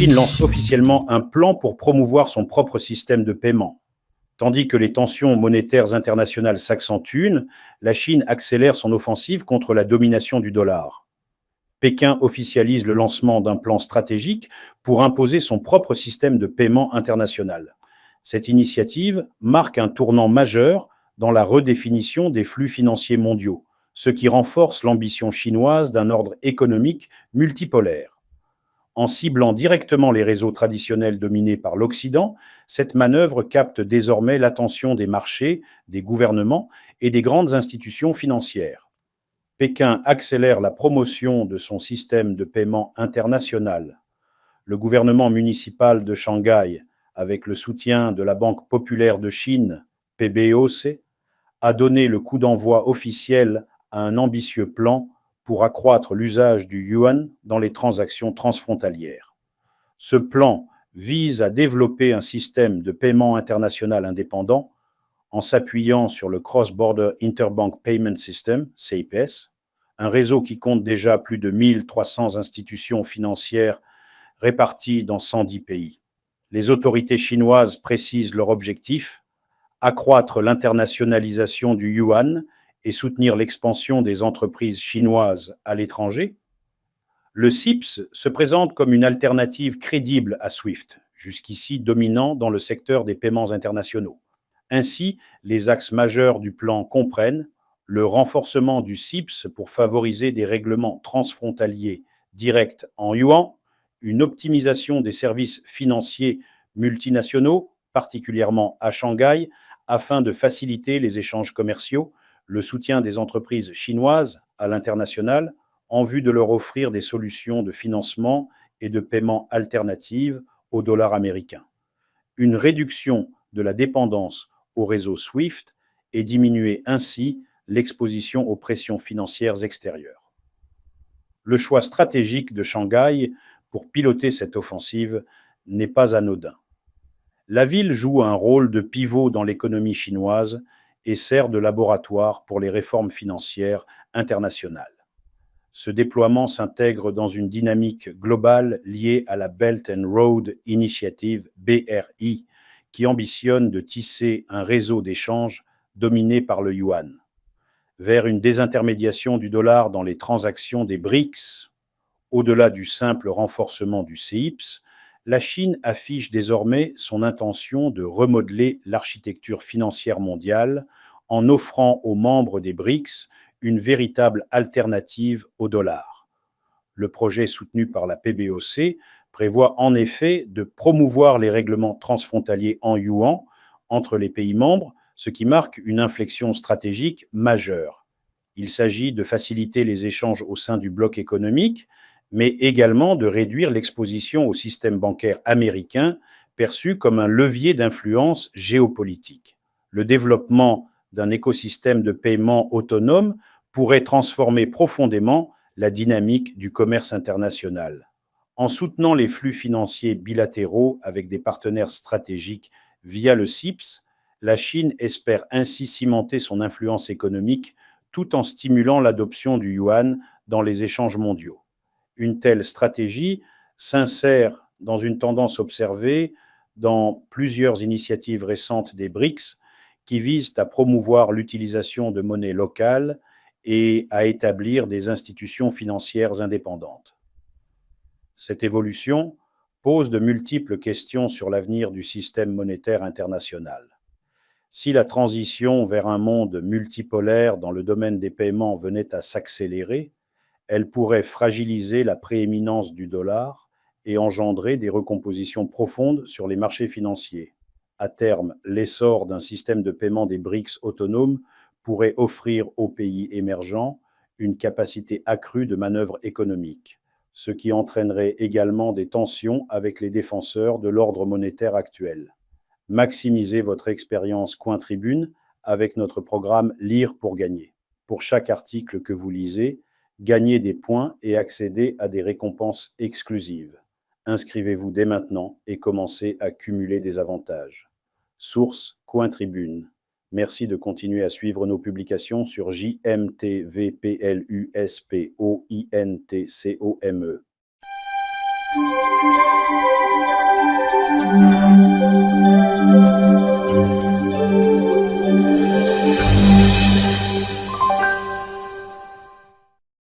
Chine lance officiellement un plan pour promouvoir son propre système de paiement. Tandis que les tensions monétaires internationales s'accentuent, la Chine accélère son offensive contre la domination du dollar. Pékin officialise le lancement d'un plan stratégique pour imposer son propre système de paiement international. Cette initiative marque un tournant majeur dans la redéfinition des flux financiers mondiaux, ce qui renforce l'ambition chinoise d'un ordre économique multipolaire. En ciblant directement les réseaux traditionnels dominés par l'Occident, cette manœuvre capte désormais l'attention des marchés, des gouvernements et des grandes institutions financières. Pékin accélère la promotion de son système de paiement international. Le gouvernement municipal de Shanghai, avec le soutien de la Banque populaire de Chine, PBOC, a donné le coup d'envoi officiel à un ambitieux plan pour accroître l'usage du yuan dans les transactions transfrontalières. Ce plan vise à développer un système de paiement international indépendant en s'appuyant sur le Cross-Border Interbank Payment System, CIPS, un réseau qui compte déjà plus de 1300 institutions financières réparties dans 110 pays. Les autorités chinoises précisent leur objectif: accroître l'internationalisation du yuan et soutenir l'expansion des entreprises chinoises à l'étranger. Le CIPS se présente comme une alternative crédible à SWIFT, jusqu'ici dominant dans le secteur des paiements internationaux. Ainsi, les axes majeurs du plan comprennent le renforcement du CIPS pour favoriser des règlements transfrontaliers directs en yuan, une optimisation des services financiers multinationaux, particulièrement à Shanghai, afin de faciliter les échanges commerciaux, le soutien des entreprises chinoises à l'international, en vue de leur offrir des solutions de financement et de paiement alternatives au dollar américain. Une réduction de la dépendance au réseau SWIFT et diminuer ainsi l'exposition aux pressions financières extérieures. Le choix stratégique de Shanghai pour piloter cette offensive n'est pas anodin. La ville joue un rôle de pivot dans l'économie chinoise et sert de laboratoire pour les réformes financières internationales. Ce déploiement s'intègre dans une dynamique globale liée à la Belt and Road Initiative, BRI, qui ambitionne de tisser un réseau d'échanges dominé par le yuan. Vers une désintermédiation du dollar dans les transactions des BRICS, au-delà du simple renforcement du CIPS, la Chine affiche désormais son intention de remodeler l'architecture financière mondiale en offrant aux membres des BRICS une véritable alternative au dollar. Le projet soutenu par la PBOC prévoit en effet de promouvoir les règlements transfrontaliers en yuan entre les pays membres, ce qui marque une inflexion stratégique majeure. Il s'agit de faciliter les échanges au sein du bloc économique, mais également de réduire l'exposition au système bancaire américain, perçu comme un levier d'influence géopolitique. Le développement d'un écosystème de paiement autonome pourrait transformer profondément la dynamique du commerce international. En soutenant les flux financiers bilatéraux avec des partenaires stratégiques via le CIPS, la Chine espère ainsi cimenter son influence économique tout en stimulant l'adoption du yuan dans les échanges mondiaux. Une telle stratégie s'insère dans une tendance observée dans plusieurs initiatives récentes des BRICS qui visent à promouvoir l'utilisation de monnaies locales et à établir des institutions financières indépendantes. Cette évolution pose de multiples questions sur l'avenir du système monétaire international. Si la transition vers un monde multipolaire dans le domaine des paiements venait à s'accélérer, elle pourrait fragiliser la prééminence du dollar et engendrer des recompositions profondes sur les marchés financiers. À terme, l'essor d'un système de paiement des BRICS autonome pourrait offrir aux pays émergents une capacité accrue de manœuvre économique, ce qui entraînerait également des tensions avec les défenseurs de l'ordre monétaire actuel. Maximisez votre expérience Cointribune avec notre programme Lire pour gagner. Pour chaque article que vous lisez, gagnez des points et accédez à des récompenses exclusives. Inscrivez-vous dès maintenant et commencez à cumuler des avantages. Source Cointribune. Merci de continuer à suivre nos publications sur jmtvpluspointcome.